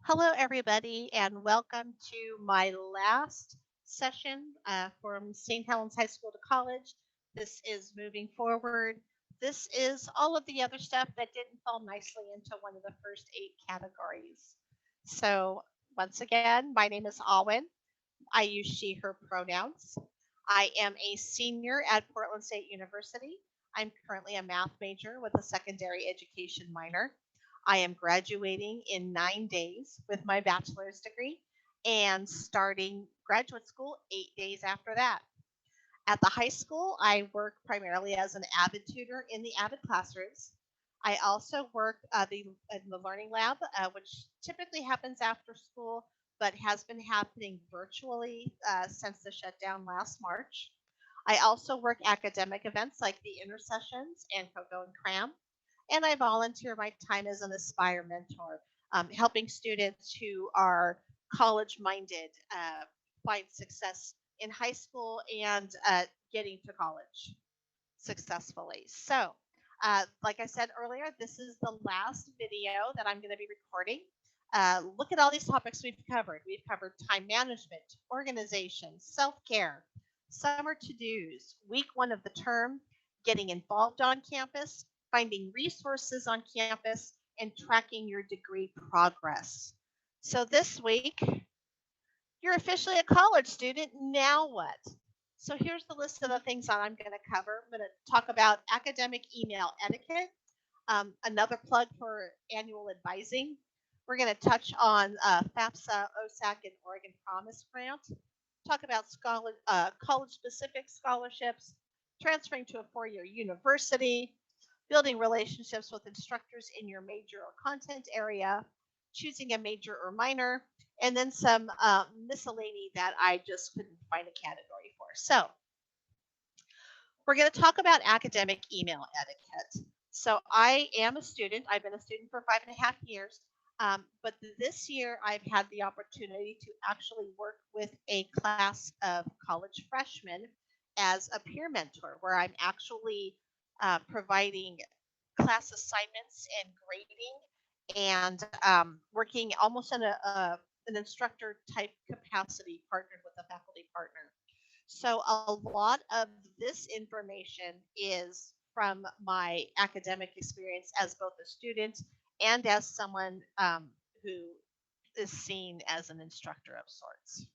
Hello, everybody, and welcome to my last session from St. Helens High School to college. This is moving forward. This is all of the other stuff that didn't fall nicely into one of the first eight categories. So, once again, my name is Alwyn. I use she, her pronouns. I am a senior at Portland State University. I'm currently a math major with a secondary education minor. I am graduating in 9 days with my bachelor's degree and starting graduate school 8 days after that. At the high school, I work primarily as an Avid tutor in the Avid classrooms. I also work in the Learning Lab, which typically happens after school, but has been happening virtually since the shutdown last March. I also work academic events like the Intercessions and Coco and Cram, and I volunteer my time as an Aspire mentor, helping students who are college minded find success in high school and getting to college successfully. So, like I said earlier, this is the last video that I'm going to be recording. Look at all these topics we've covered. We've covered time management, organization, self care, summer to dos, week one of the term, getting involved on campus, finding resources on campus, and tracking your degree progress. So, this week, you're officially a college student. Now what? So here's the list of the things that I'm going to cover. I'm going to talk about academic email etiquette, another plug for annual advising. We're going to touch on FAFSA, OSAC, and Oregon Promise Grant. Talk about college-specific scholarships, transferring to a four-year university, building relationships with instructors in your major or content area, choosing a major or minor, and then some miscellany that I just couldn't find a category for. So we're going to talk about academic email etiquette. So I am a student. I've been a student for 5.5 years. But this year, I've had the opportunity to actually work with a class of college freshmen as a peer mentor, where I'm actually providing class assignments and grading and working almost in an instructor type capacity partnered with a faculty partner. So a lot of this information is from my academic experience as both a student and as someone who is seen as an instructor of sorts.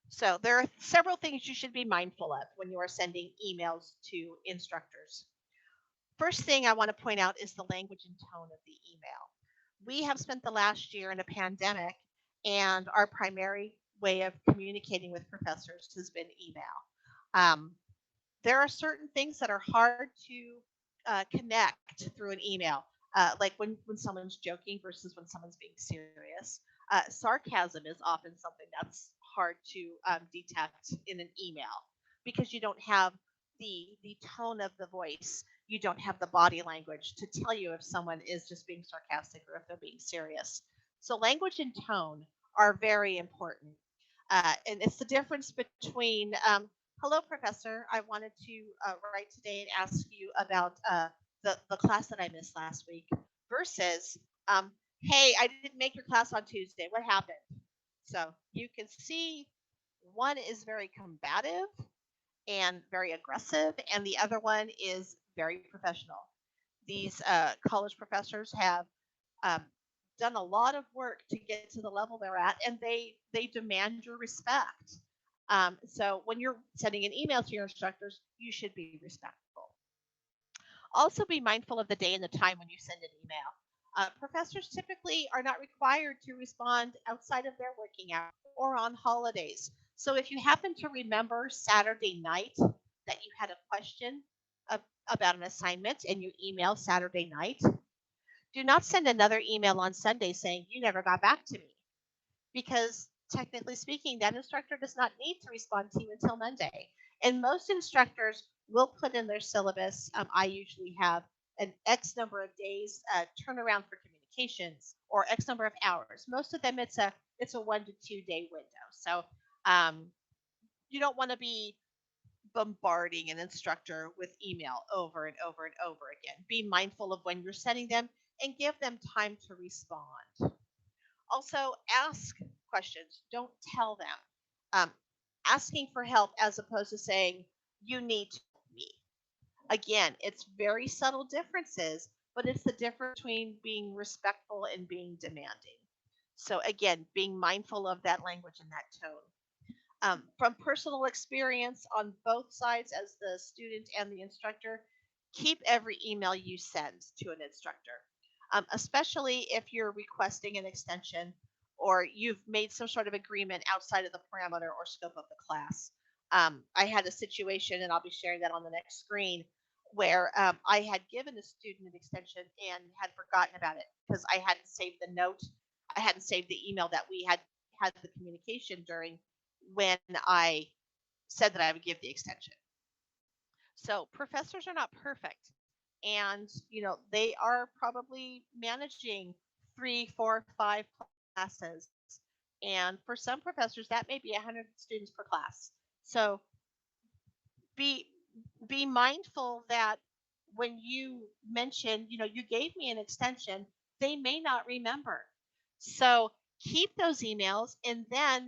So there are several things you should be mindful of when you are sending emails to instructors. First thing I want to point out is the language and tone of the email. We have spent the last year in a pandemic, and our primary way of communicating with professors has been email. Um, there are certain things that are hard to connect through an email, like when someone's joking versus when someone's being serious. Sarcasm is often something that's hard to detect in an email because you don't have the tone of the voice. You don't have the body language to tell you if someone is just being sarcastic or if they're being serious. So language and tone are very important. And it's the difference between hello, Professor. I wanted to write today and ask you about the class that I missed last week versus, hey, I didn't make your class on Tuesday. What happened? So you can see one is very combative and very aggressive, and the other one is very professional. These college professors have um, done a lot of work to get to the level they're at, and they demand your respect. So when you're sending an email to your instructors, you should be respectful. Also, be mindful of the day and the time when you send an email. Professors typically are not required to respond outside of their working hours or on holidays. So if you happen to remember Saturday night that you had a question about an assignment and you email Saturday night, do not send another email on Sunday saying you never got back to me, because technically speaking, that instructor does not need to respond to you until Monday. And most instructors will put in their syllabus. I usually have an X number of days turnaround for communications or X number of hours. Most of them, it's a 1 to 2 day window. So um, you don't want to be bombarding an instructor with email over and over and over again. Be mindful of when you're sending them and give them time to respond. Also, ask questions. Don't tell them. Um, Asking for help as opposed to saying, you need to help me. Again, it's very subtle differences, but it's the difference between being respectful and being demanding. So, again, being mindful of that language and that tone. From personal experience on both sides as the student and the instructor, keep every email you send to an instructor, especially if you're requesting an extension or you've made some sort of agreement outside of the parameter or scope of the class. I had a situation, and I'll be sharing that on the next screen, where I had given a student an extension and had forgotten about it because I hadn't saved the note. I hadn't saved the email that we had the communication during when I said that I would give the extension. So professors are not perfect. And, they are probably managing 3, 4, 5 classes. And for some professors, that may be 100 students per class. So be be mindful that when you mention, you gave me an extension, they may not remember. So keep those emails, and then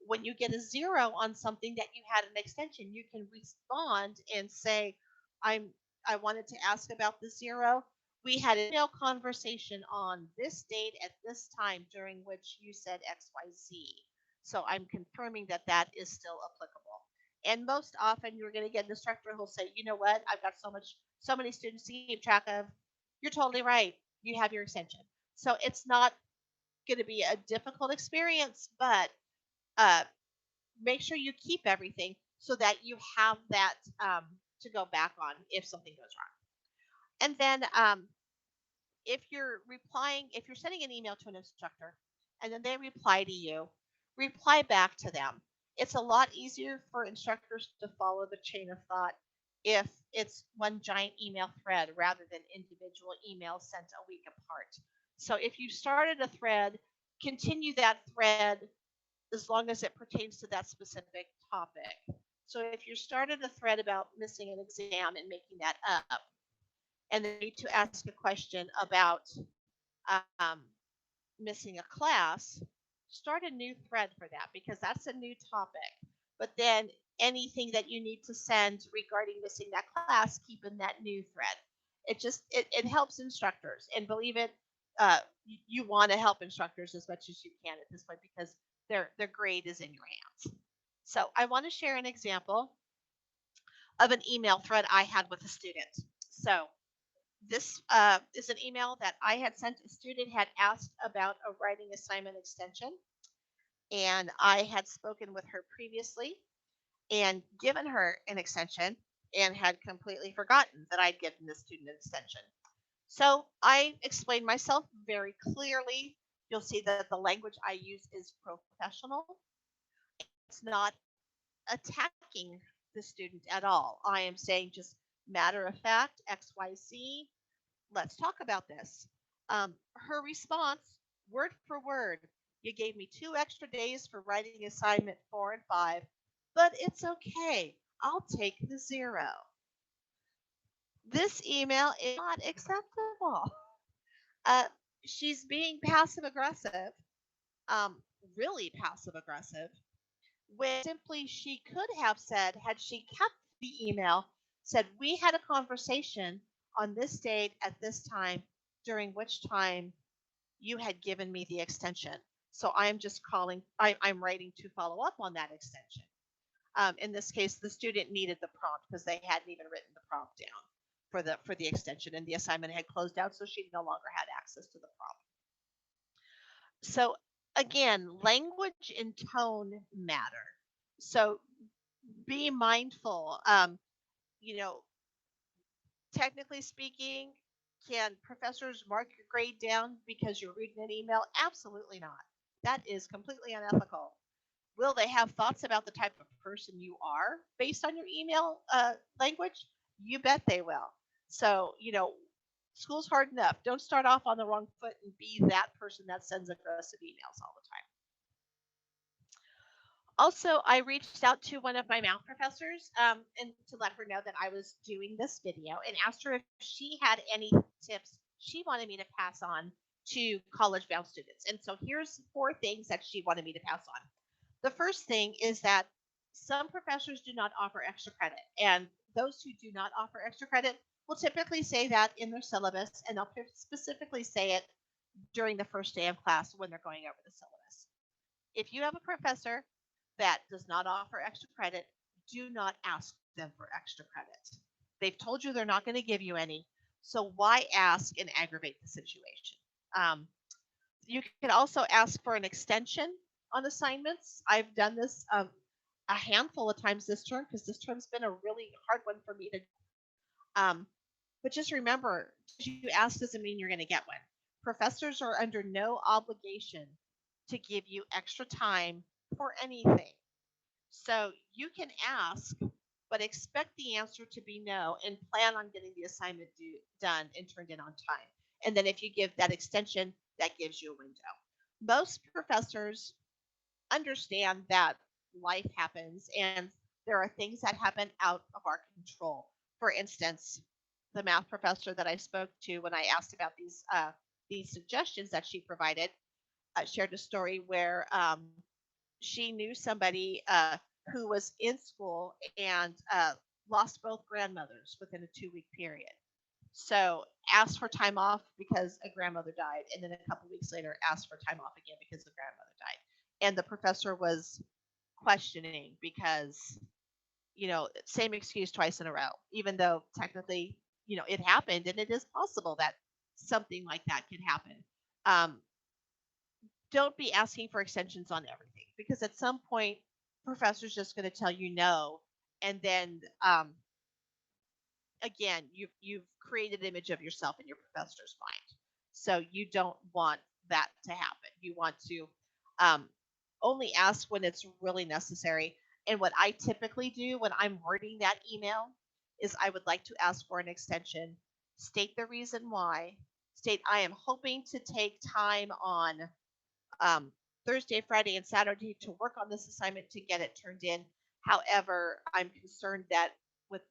when you get a zero on something that you had an extension, you can respond and say, I'm I wanted to ask about the zero. We had an email conversation on this date at this time during which you said XYZ. So I'm confirming that that is still applicable. And most often you're going to get an instructor who'll say, you know what, I've got so many students to keep track of. You're totally right. You have your extension. So it's not going to be a difficult experience, but uh, make sure you keep everything so that you have that to go back on if something goes wrong. And then if you're sending an email to an instructor and then they reply to you, reply back to them. It's a lot easier for instructors to follow the chain of thought if it's one giant email thread rather than individual emails sent a week apart. So if you started a thread, continue that thread as long as it pertains to that specific topic. So if you started a thread about missing an exam and making that up, and then need to ask a question about um, missing a class, start a new thread for that because that's a new topic. But then anything that you need to send regarding missing that class, keep in that new thread. It helps instructors, and believe it, you want to help instructors as much as you can at this point because their grade is in your hands. So I want to share an example of an email thread I had with a student. So this is an email that I had sent. A student had asked about a writing assignment extension, and I had spoken with her previously and given her an extension and had completely forgotten that I'd given the student an extension. So I explained myself very clearly. You'll see that the language I use is professional. It's not attacking the student at all. I am saying just matter of fact, XYZ, let's talk about this. Her response, word for word, you gave me 2 extra days for writing assignment 4 and 5, but it's okay. I'll take the zero. This email is not acceptable. Uh, she's being passive aggressive, um, really passive aggressive, when simply she could have said, had she kept the email, said, we had a conversation on this date at this time, during which time you had given me the extension. So I'm just I'm writing to follow up on that extension. In this case, the student needed the prompt because they hadn't even written the prompt down for the extension, and the assignment had closed out, so she no longer had access to the prompt. So again, language and tone matter. So be mindful. You know, Technically speaking, can professors mark your grade down because you're reading an email? Absolutely not. That is completely unethical. Will they have thoughts about the type of person you are based on your email language? You bet they will. So, school's hard enough. Don't start off on the wrong foot and be that person that sends aggressive emails all the time. Also, I reached out to one of my math professors and to let her know that I was doing this video and asked her if she had any tips she wanted me to pass on to college bound students. And so here's four things that she wanted me to pass on. The first thing is that some professors do not offer extra credit, and those who do not offer extra credit will typically say that in their syllabus, and they'll specifically say it during the first day of class when they're going over the syllabus. If you have a professor that does not offer extra credit, do not ask them for extra credit. They've told you they're not going to give you any, so why ask and aggravate the situation? Um, you can also ask for an extension on assignments. I've done this a handful of times this term because this term's been a really hard one for me to. Um, but just remember, you ask doesn't mean you're going to get one. Professors are under no obligation to give you extra time for anything. So you can ask, but expect the answer to be no and plan on getting the assignment done and turned in on time. And then if you give that extension, that gives you a window. Most professors understand that life happens and there are things that happen out of our control. For instance, the math professor that I spoke to when I asked about these suggestions that she provided shared a story where she knew somebody who was in school and lost both grandmothers within a 2 week period. So asked for time off because a grandmother died, and then a couple weeks later asked for time off again because the grandmother died. And the professor was questioning because, same excuse twice in a row, even though technically, it happened and it is possible that something like that could happen. Um, don't be asking for extensions on everything because at some point, professor's just going to tell you no. And then again, you've created an image of yourself in your professor's mind. So you don't want that to happen. You want to um, only ask when it's really necessary. And what I typically do when I'm wording that email is I would like to ask for an extension, state the reason why, state I am hoping to take time on um, Thursday, Friday, and Saturday to work on this assignment to get it turned in. However, I'm concerned that with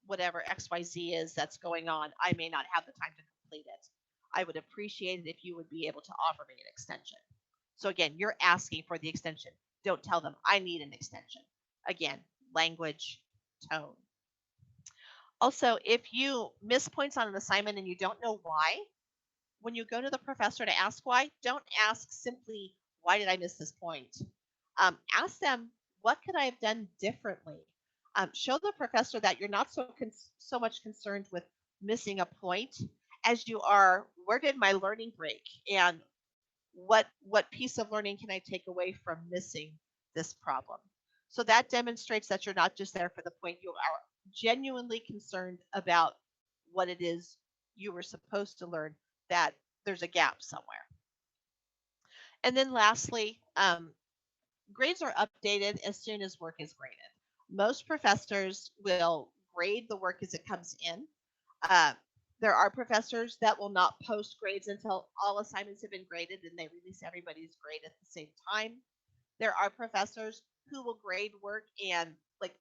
whatever XYZ is that's going on, I may not have the time to complete it. I would appreciate it if you would be able to offer me an extension. So again, you're asking for the extension. Don't tell them I need an extension. Again, language, tone. Also, if you miss points on an assignment and you don't know why, when you go to the professor to ask why, don't ask simply, why did I miss this point? Ask them, what could I have done differently? Show the professor that you're not so much concerned with missing a point as you are, where did my learning break? And what piece of learning can I take away from missing this problem? So that demonstrates that you're not just there for the point. You are genuinely concerned about what it is you were supposed to learn, that there's a gap somewhere. And then lastly, grades are updated as soon as work is graded. Most professors will grade the work as it comes in. Uh, there are professors that will not post grades until all assignments have been graded and they release everybody's grade at the same time. There are professors who will grade work and like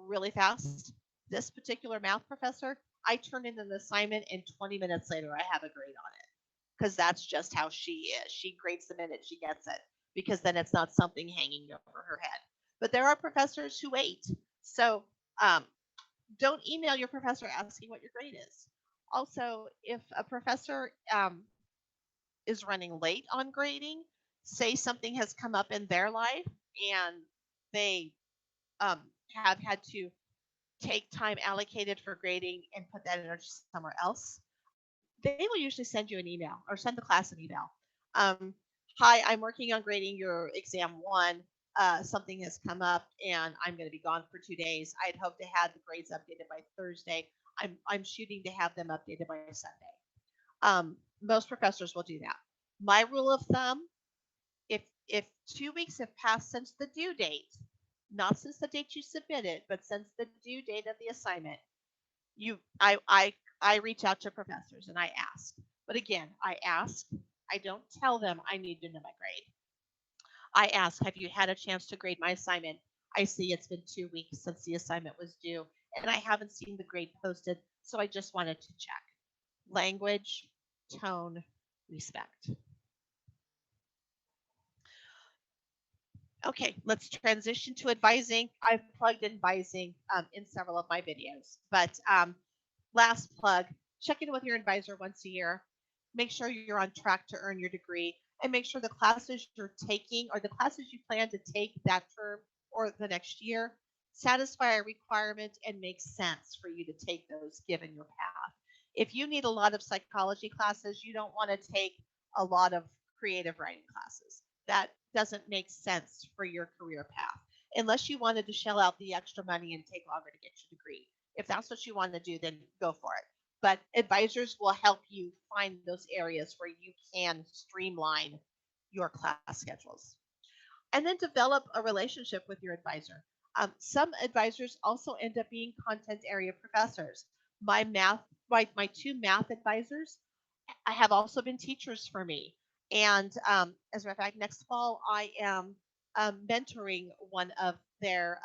really fast. This particular math professor, I turn in an assignment and 20 minutes later I have a grade on it because that's just how she is. She grades the minute she gets it because then it's not something hanging over her head. But there are professors who wait. So don't email your professor asking what your grade is. Also, if a professor is running late on grading, say something has come up in their life and they um, have had to take time allocated for grading and put that energy somewhere else, they will usually send you an email or send the class an email. Um, Hi, I'm working on grading your exam one. Something has come up and I'm going to be gone for 2 days. I'd hope to have the grades updated by Thursday. I'm shooting to have them updated by Sunday. Most professors will do that. My rule of thumb, if 2 weeks have passed since the due date, not since the date you submitted, but since the due date of the assignment, I reach out to professors and I ask. But again, I ask. I don't tell them I need to know my grade. I ask, have you had a chance to grade my assignment? I see it's been 2 weeks since the assignment was due, and I haven't seen the grade posted, so I just wanted to check. Language, tone, respect. Okay, let's transition to advising. I've plugged in advising in several of my videos, but last plug, check in with your advisor once a year. Make sure you're on track to earn your degree and make sure the classes you're taking or the classes you plan to take that term or the next year satisfy a requirement and make sense for you to take those given your path. If you need a lot of psychology classes, you don't want to take a lot of creative writing classes. That doesn't make sense for your career path unless you wanted to shell out the extra money and take longer to get your degree. If that's what you want to do, then go for it. But advisors will help you find those areas where you can streamline your class schedules. And then develop a relationship with your advisor. Some advisors also end up being content area professors. My two math advisors have also been teachers for me. And as a matter of fact, next fall I am mentoring one of their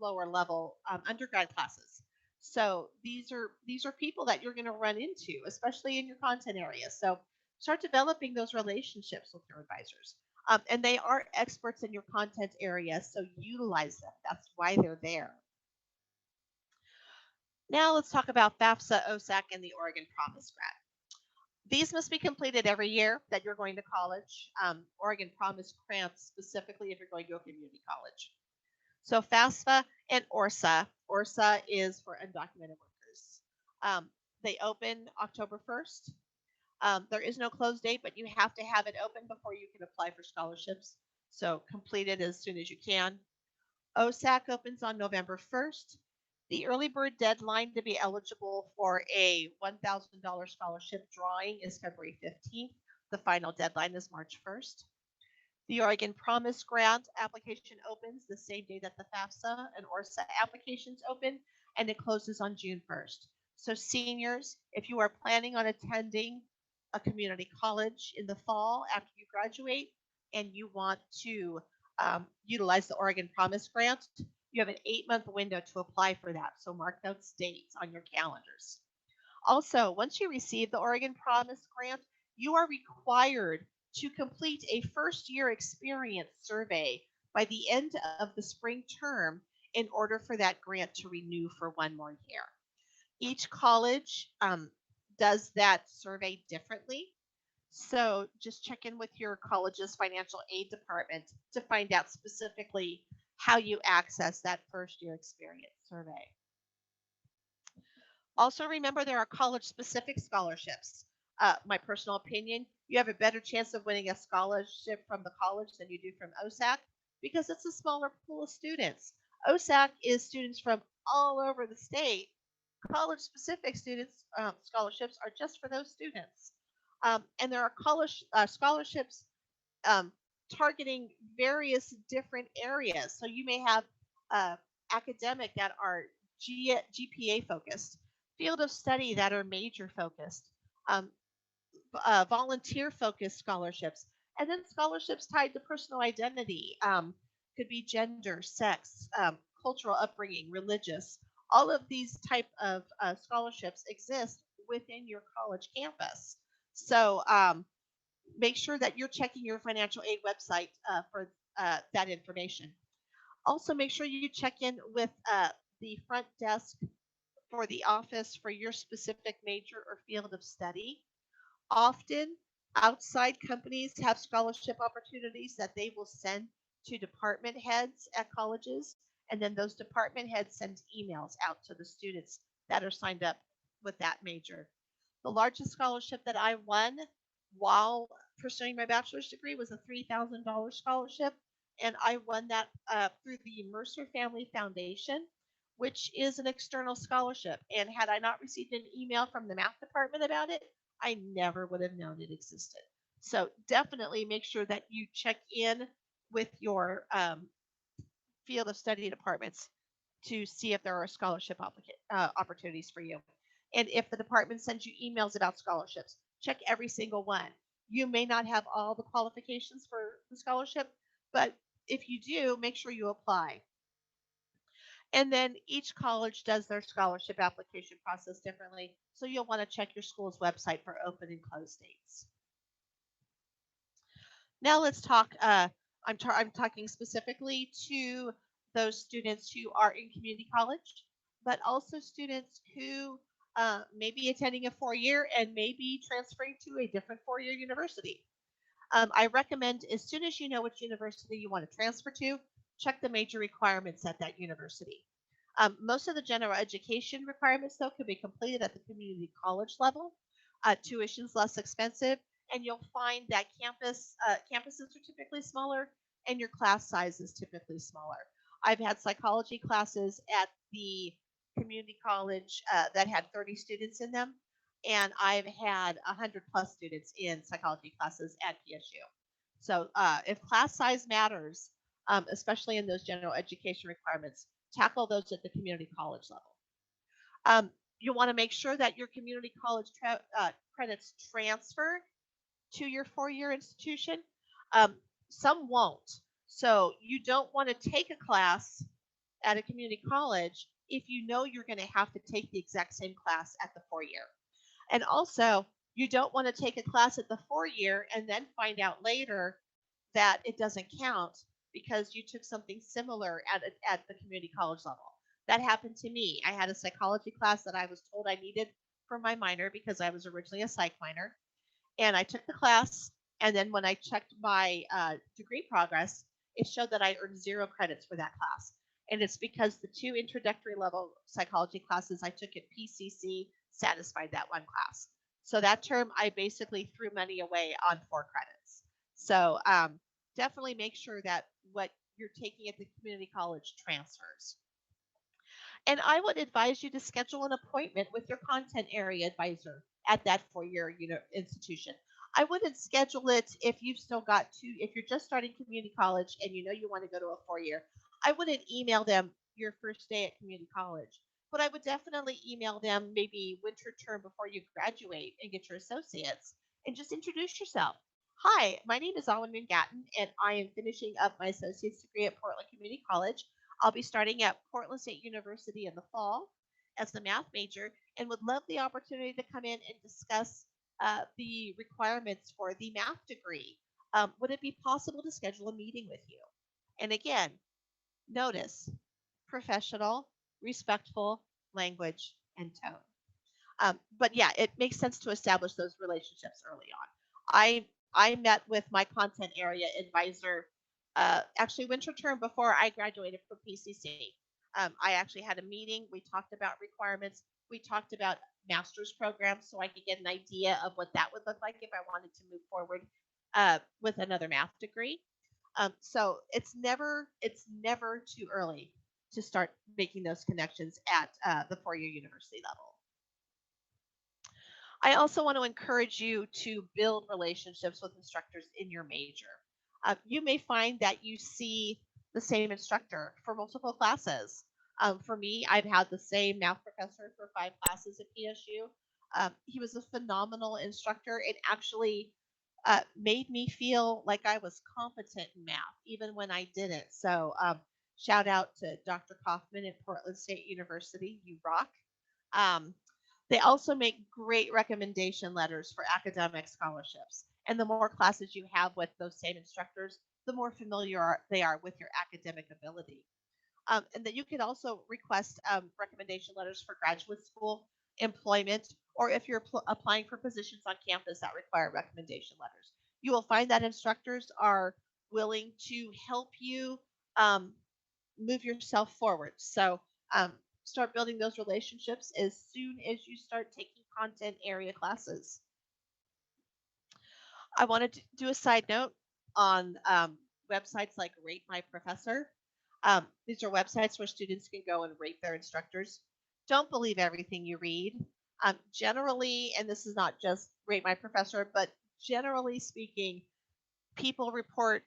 lower level undergrad classes. So these are people that you're going to run into, especially in your content area. So start developing those relationships with your advisors. And they are experts in your content area, so utilize them. That's why they're there. Now let's talk about FAFSA, OSAC, and the Oregon Promise Grant. These must be completed every year that you're going to college. Oregon Promise grants specifically if you're going to a community college. So FAFSA and ORSA. ORSA is for undocumented workers. They open October 1st. There is no close date, but you have to have it open before you can apply for scholarships. So complete it as soon as you can. OSAC opens on November 1st. The early bird deadline to be eligible for a $1,000 scholarship drawing is February 15th. The final deadline is March 1st. The Oregon Promise Grant application opens the same day that the FAFSA and ORSA applications open, and it closes on June 1st. So, seniors, if you are planning on attending a community college in the fall after you graduate and you want to utilize the Oregon Promise Grant, you have an 8-month window to apply for that. So, mark those dates on your calendars. Also, once you receive the Oregon Promise Grant, you are required to complete a first year experience survey by the end of the spring term in order for that grant to renew for one more year. Each college does that survey differently. So just check in with your college's financial aid department to find out specifically how you access that first year experience survey. Also, remember there are college specific scholarships. My personal opinion, you have a better chance of winning a scholarship from the college than you do from OSAC because it's a smaller pool of students. OSAC is students from all over the state. College specific students scholarships are just for those students. And there are college scholarships um, targeting various different areas. So you may have academic that are GPA focused, field of study that are major focused, um, volunteer focused scholarships, and then scholarships tied to personal identity. Could be gender, sex, cultural upbringing, religious. All of these type of scholarships exist within your college campus. So make sure that you're checking your financial aid website for that information. Also, make sure you check in with the front desk for the office for your specific major or field of study. Often, outside companies have scholarship opportunities that they will send to department heads at colleges, and then those department heads send emails out to the students that are signed up with that major. The largest scholarship that I won while pursuing my bachelor's degree was a $3,000 scholarship, and I won that through the Mercer Family Foundation, which is an external scholarship. And had I not received an email from the math department about it, I never would have known it existed. So definitely make sure that you check in with your field of study departments to see if there are scholarship opportunities for you. And if the department sends you emails about scholarships, check every single one. You may not have all the qualifications for the scholarship, but if you do, make sure you apply. And then each college does their scholarship application process differently, so you'll want to check your school's website for open and close dates. Now let's talk. I'm talking specifically to those students who are in community college, but also students who may be attending a 4 year and may be transferring to a different 4 year university. I recommend as soon as you know which university you want to transfer to, check the major requirements at that university. Most of the general education requirements, though, can be completed at the community college level. Tuition's less expensive, and you'll find that campuses are typically smaller, and your class size is typically smaller. I've had psychology classes at the community college that had 30 students in them, and I've had 100 plus students in psychology classes at PSU. So if class size matters, especially in those general education requirements, tackle those at the community college level. You want to make sure that your community college credits transfer to your 4 year institution. Um, some won't. So you don't want to take a class at a community college if you know you're going to have to take the exact same class at the 4 year. And also, you don't want to take a class at the 4 year and then find out later that it doesn't count because you took something similar at the community college level. That happened to me. I had a psychology class that I was told I needed for my minor because I was originally a psych minor. And I took the class. And then when I checked my degree progress, it showed that I earned 0 credits for that class. And it's because the 2 introductory level psychology classes I took at PCC satisfied that one class. So that term, I basically threw money away on 4 credits. So definitely make sure that what you're taking at the community college transfers. And I would advise you to schedule an appointment with your content area advisor at that 4 year institution. I wouldn't schedule it if you've still got if you're just starting community college and you know you want to go to a 4 year. I wouldn't email them your first day at community college, but I would definitely email them maybe winter term before you graduate and get your associates and just introduce yourself. Hi, my name is Alwyn Mangatton, and I am finishing up my associate's degree at Portland Community College. I'll be starting at Portland State University in the fall as a math major and would love the opportunity to come in and discuss the requirements for the math degree. Would it be possible to schedule a meeting with you? And again, notice professional, respectful language and tone. But yeah, it makes sense to establish those relationships early on. I met with my content area advisor actually winter term before I graduated from PCC. I actually had a meeting. We talked about requirements. We talked about master's programs so I could get an idea of what that would look like if I wanted to move forward with another math degree. So it's never too early to start making those connections at the 4 year university level. I also want to encourage you to build relationships with instructors in your major. You may find that you see the same instructor for multiple classes. For me, I've had the same math professor for 5 classes at PSU. He was a phenomenal instructor. It actually made me feel like I was competent in math, even when I didn't. So, shout out to Dr. Kaufman at Portland State University. You rock. Um, they also make great recommendation letters for academic scholarships. And the more classes you have with those same instructors, the more familiar they are with your academic ability. And that you can also request recommendation letters for graduate school, employment, or if you're applying for positions on campus that require recommendation letters. You will find that instructors are willing to help you um, move yourself forward. So start building those relationships as soon as you start taking content area classes. I wanted to do a side note on websites like Rate My Professor. These are websites where students can go and rate their instructors. Don't believe everything you read. Generally, and this is not just Rate My Professor, but generally speaking, people report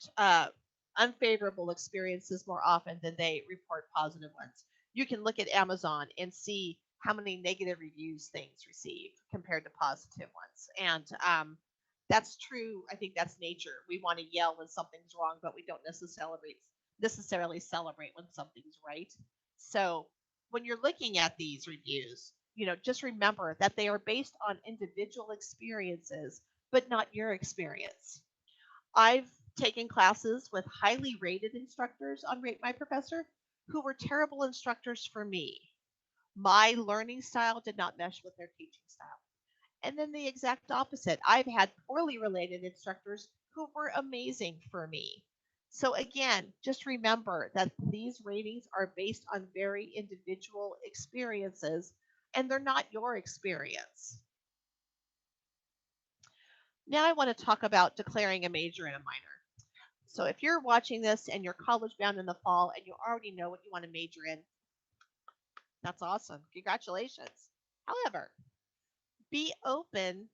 unfavorable experiences more often than they report positive ones. You can look at Amazon and see how many negative reviews things receive compared to positive ones. And that's true. I think that's nature. We want to yell when something's wrong, but we don't necessarily celebrate when something's right. So when you're looking at these reviews, just remember that they are based on individual experiences, but not your experience. I've taken classes with highly rated instructors on Rate My Professor who were terrible instructors for me. My learning style did not mesh with their teaching style. And then the exact opposite. I've had poorly related instructors who were amazing for me. So, again, just remember that these ratings are based on very individual experiences and they're not your experience. Now, I want to talk about declaring a major and a minor. So, if you're watching this and you're college bound in the fall and you already know what you want to major in, that's awesome. Congratulations. However, be open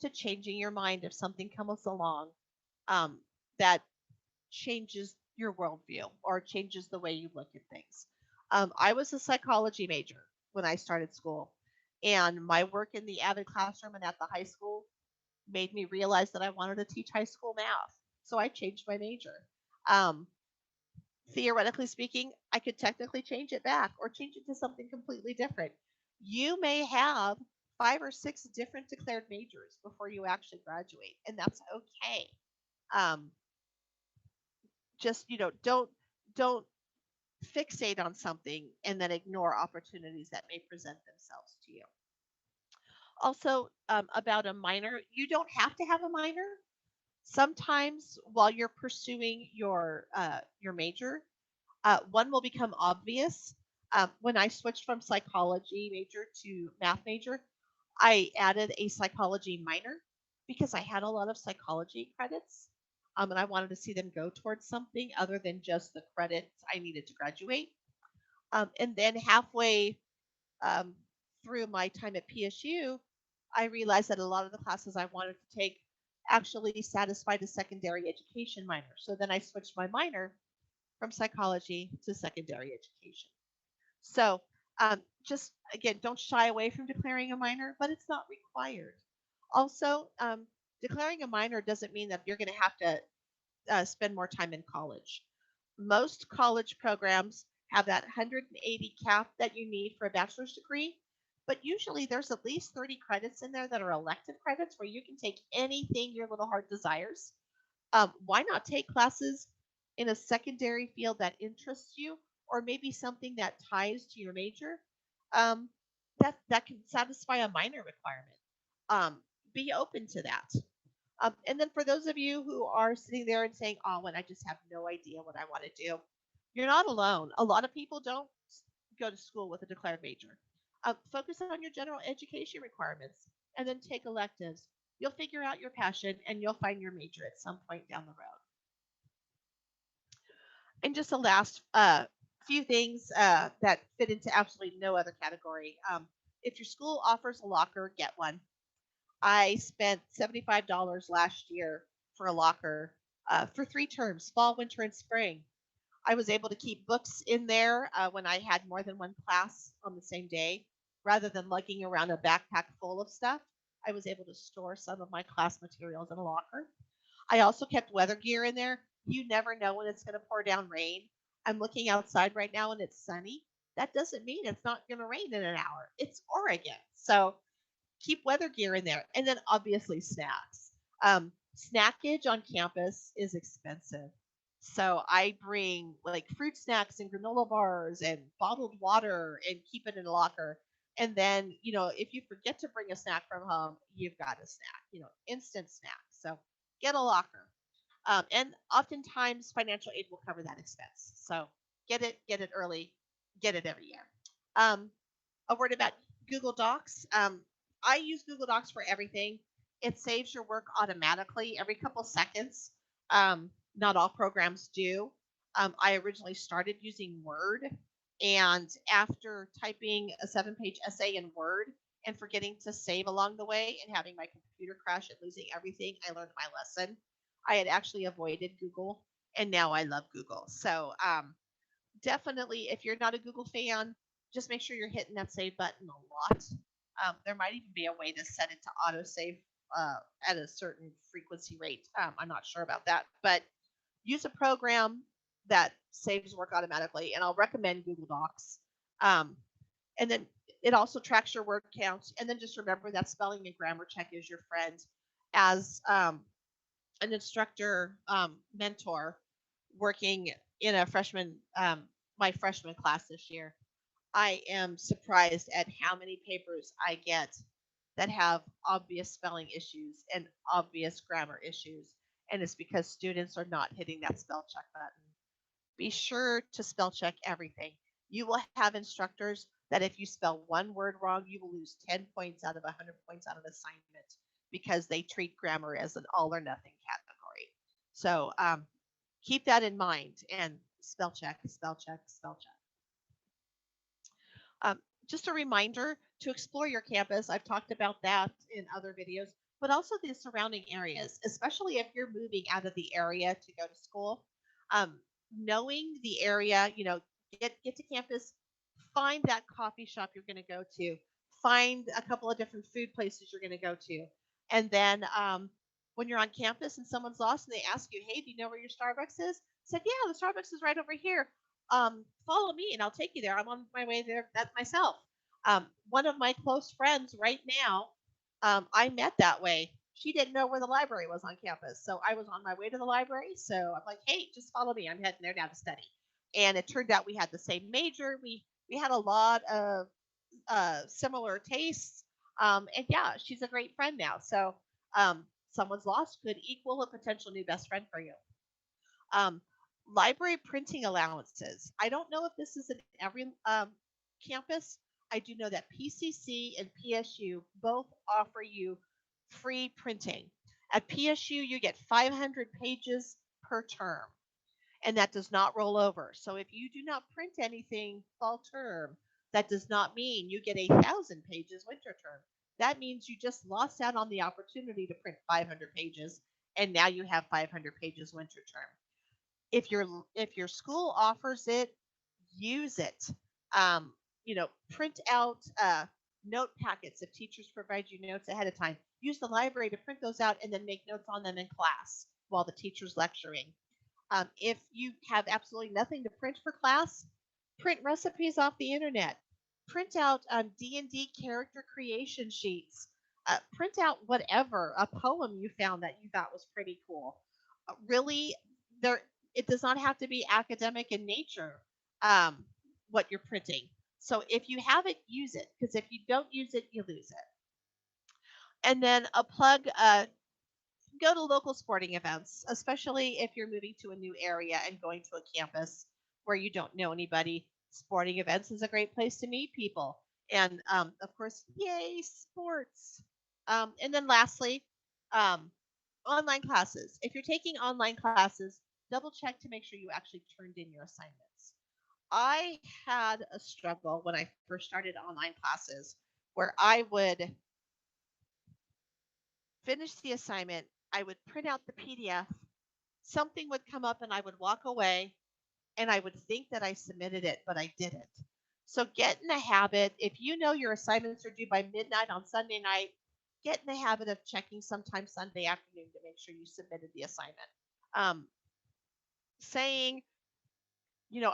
to changing your mind if something comes along um, that changes your worldview or changes the way you look at things. I was a psychology major when I started school, and my work in the Avid classroom and at the high school made me realize that I wanted to teach high school math. So I changed my major. Um, Theoretically speaking, I could technically change it back or change it to something completely different. You may have 5 or 6 different declared majors before you actually graduate, and that's okay. Um, just don't fixate on something and then ignore opportunities that may present themselves to you. Also, about a minor, you don't have to have a minor. Sometimes while you're pursuing your major, one will become obvious. When I switched from psychology major to math major, I added a psychology minor because I had a lot of psychology credits, and I wanted to see them go towards something other than just the credits I needed to graduate. And then halfway um, through my time at PSU, I realized that a lot of the classes I wanted to take actually satisfied a secondary education minor. So then I switched my minor from psychology to secondary education. So just again, don't shy away from declaring a minor, but it's not required. Also, declaring a minor doesn't mean that you're going to have to spend more time in college. Most college programs have that 180 cap that you need for a bachelor's degree, but usually there's at least 30 credits in there that are elective credits where you can take anything your little heart desires. Why not take classes in a secondary field that interests you, or maybe something that ties to your major? Um, that can satisfy a minor requirement. Um, be open to that. And then for those of you who are sitting there and saying, "Oh, and I just have no idea what I want to do," you're not alone. A lot of people don't go to school with a declared major. Focus on your general education requirements, and then take electives. You'll figure out your passion, and you'll find your major at some point down the road. And just the last few things that fit into absolutely no other category. If your school offers a locker, get one. I spent $75 last year for a locker for 3 terms, fall, winter, and spring. I was able to keep books in there when I had more than one class on the same day. Rather than lugging around a backpack full of stuff, I was able to store some of my class materials in a locker. I also kept weather gear in there. You never know when it's going to pour down rain. I'm looking outside right now and it's sunny. That doesn't mean it's not going to rain in an hour. It's Oregon. So keep weather gear in there. And then obviously snacks. Snackage on campus is expensive. So I bring like fruit snacks and granola bars and bottled water and keep it in a locker. And then, if you forget to bring a snack from home, you've got a snack, instant snack. So get a locker. And oftentimes financial aid will cover that expense. So get it early, get it every year. Um, a word about Google Docs. I use Google Docs for everything. It saves your work automatically every couple seconds. Not all programs do. I originally started using Word, and after typing a 7-page essay in Word and forgetting to save along the way and having my computer crash and losing everything, I learned my lesson. I had actually avoided Google, and now I love Google. So definitely, if you're not a Google fan, just make sure you're hitting that save button a lot. There might even be a way to set it to autosave at a certain frequency rate. I'm not sure about that, but use a program that saves work automatically, and I'll recommend Google Docs. Um, and then it also tracks your word count. And then just remember that spelling and grammar check is your friend as an instructor mentor working in a freshman my freshman class this year. I am surprised at how many papers I get that have obvious spelling issues and obvious grammar issues, and it's because students are not hitting that spell check button. Be sure to spell check everything. You will have instructors that if you spell one word wrong, you will lose 10 points out of 100 points on an assignment because they treat grammar as an all or nothing category. So keep that in mind and spell check, spell check, spell check. Um, just a reminder to explore your campus. I've talked about that in other videos, but also the surrounding areas, especially if you're moving out of the area to go to school. Um, Knowing the area, get to campus, find that coffee shop you're going to go to, find a couple of different food places you're going to go to, and then when you're on campus and someone's lost and they ask you, "Hey, do you know where your Starbucks is?" Said, "Yeah, the Starbucks is right over here. Follow me and I'll take you there. I'm on my way there that myself." One of my close friends right now, I met that way. She didn't know where the library was on campus. So I was on my way to the library. So I'm like, "Hey, just follow me. I'm heading there now to study." And it turned out we had the same major. We had a lot of similar tastes. And yeah, she's a great friend now. So someone's lost could equal a potential new best friend for you. Um, Library printing allowances. I don't know if this is in every campus. I do know that PCC and PSU both offer you free printing. At PSU, you get 500 pages per term, and that does not roll over. So if you do not print anything fall term, that does not mean you get 1,000 pages winter term. That means you just lost out on the opportunity to print 500 pages, and now you have 500 pages winter term. If your school offers it, use it. Um, Print out note packets if teachers provide you notes ahead of time. Use the library to print those out and then make notes on them in class while the teacher's lecturing. If you have absolutely nothing to print for class, print recipes off the internet. Print out D&D character creation sheets. Print out whatever, a poem you found that you thought was pretty cool. Really, there it does not have to be academic in nature. Um, what you're printing. So if you have it, use it, because if you don't use it, you lose it. And then a plug, go to local sporting events, especially if you're moving to a new area and going to a campus where you don't know anybody. Sporting events is a great place to meet people. And of course, yay, sports. And then lastly, um, online classes. If you're taking online classes, double check to make sure you actually turned in your assignments. I had a struggle when I first started online classes where I would finish the assignment, I would print out the PDF, something would come up and I would walk away and I would think that I submitted it, but I didn't. So get in the habit, if you know your assignments are due by midnight on Sunday night, get in the habit of checking sometime Sunday afternoon to make sure you submitted the assignment. Saying,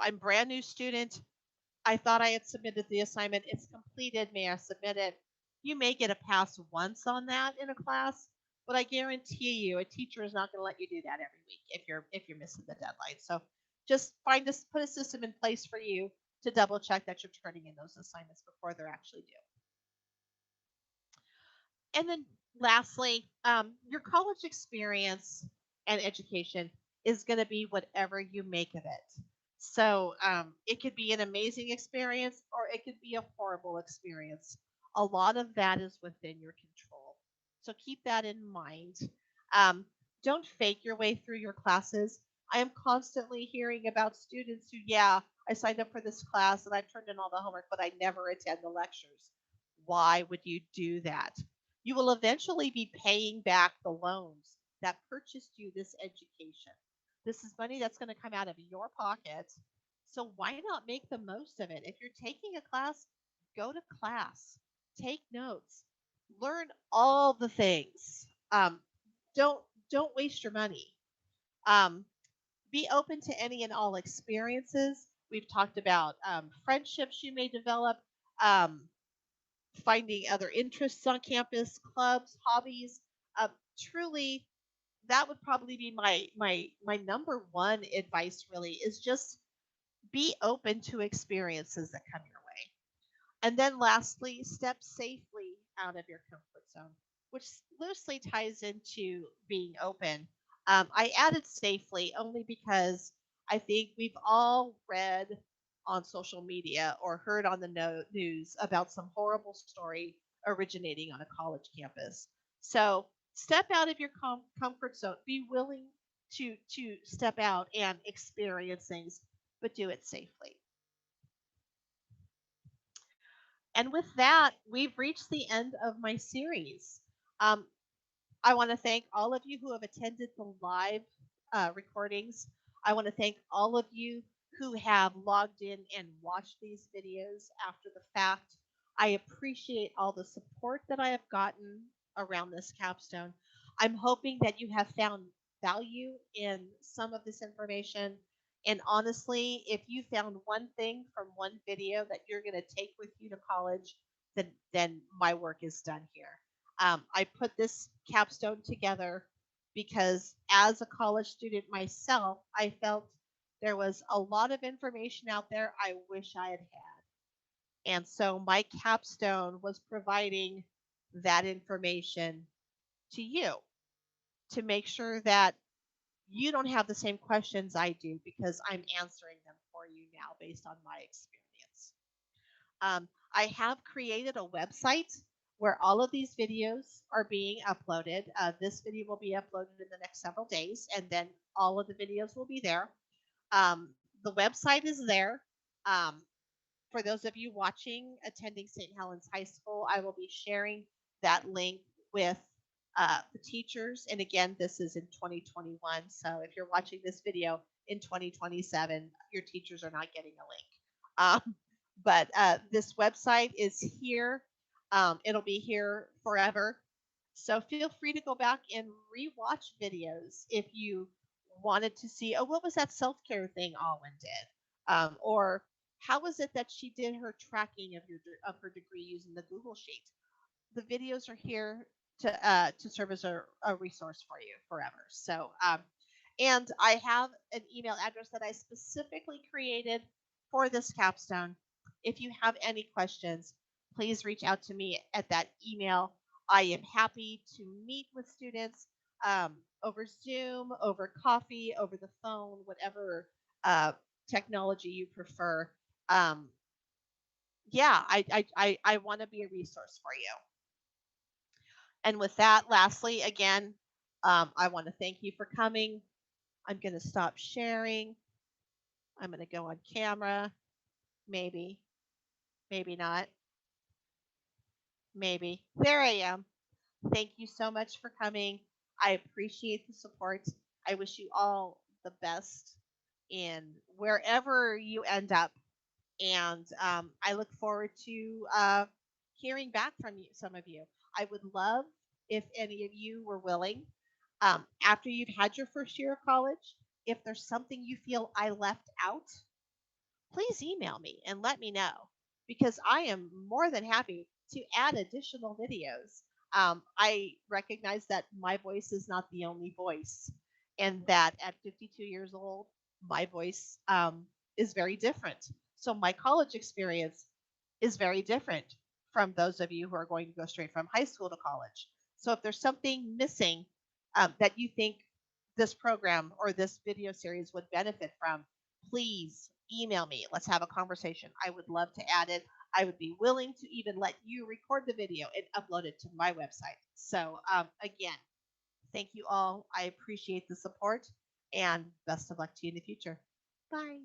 I'm brand new student. I thought I had submitted the assignment. It's completed. May I submit it? You may get a pass once on that in a class, but I guarantee you a teacher is not going to let you do that every week if you're missing the deadline. So just put a system in place for you to double check that you're turning in those assignments before they're actually due. And then lastly, your college experience and education is going to be whatever you make of it. So it could be an amazing experience or it could be a horrible experience. A lot of that is within your control. So keep that in mind. Um, don't fake your way through your classes. I am constantly hearing about students who, yeah, I signed up for this class and I've turned in all the homework, but I never attend the lectures. Why would you do that? You will eventually be paying back the loans that purchased you this education. This is money that's going to come out of your pocket. So why not make the most of it? If you're taking a class, go to class, take notes, learn all the things. Don't don't waste your money. Um, be open to any and all experiences. We've talked about friendships you may develop. Um, Finding other interests on campus, clubs, hobbies. Truly that would probably be my number one advice really is just be open to experiences that come your way. And then lastly, step safely out of your comfort zone, which loosely ties into being open. I added safely only because I think we've all read on social media or heard on the news about some horrible story originating on a college campus. So step out of your comfort zone. Be willing to step out and experience things, but do it safely. And with that, we've reached the end of my series. Um, I want to thank all of you who have attended the live recordings. I want to thank all of you who have logged in and watched these videos after the fact. I appreciate all the support that I have gotten around this capstone. I'm hoping that you have found value in some of this information. And honestly, if you found one thing from one video that you're going to take with you to college, then my work is done here. I put this capstone together because as a college student myself, I felt there was a lot of information out there I wish I had had. And so my capstone was providing that information to you to make sure that you don't have the same questions I do because I'm answering them for you now based on my experience. I have created a website where all of these videos are being uploaded. This video will be uploaded in the next several days, and then all of the videos will be there. The website is there. Um, for those of you watching, attending St. Helens High School, I will be sharing that link with the teachers. And again, this is in 2021. So if you're watching this video in 2027, your teachers are not getting a link. But this website is here. It'll be here forever. So feel free to go back and rewatch videos if you wanted to see, oh, what was that self care thing Alwyn did? Or how was it that she did her tracking of her degree using the Google Sheet? The videos are here to serve as a resource for you forever. So and I have an email address that I specifically created for this capstone. If you have any questions, please reach out to me at that email. I am happy to meet with students over Zoom, over coffee, over the phone, whatever uh, technology you prefer. Um, yeah, I want to be a resource for you. And with that, lastly, again, I want to thank you for coming. I'm going to stop sharing. I'm going to go on camera. Maybe, maybe not. Maybe. There I am. Thank you so much for coming. I appreciate the support. I wish you all the best in wherever you end up. And I look forward to hearing back from you, some of you. I would love if any of you were willing, after you've had your first year of college, if there's something you feel I left out, please email me and let me know because I am more than happy to add additional videos. I recognize that my voice is not the only voice, and that at 52 years old, my voice is very different. So my college experience is very different from those of you who are going to go straight from high school to college. So if there's something missing that you think this program or this video series would benefit from, please email me. Let's have a conversation. I would love to add it. I would be willing to even let you record the video and upload it to my website. So, again, thank you all. I appreciate the support and best of luck to you in the future. Bye.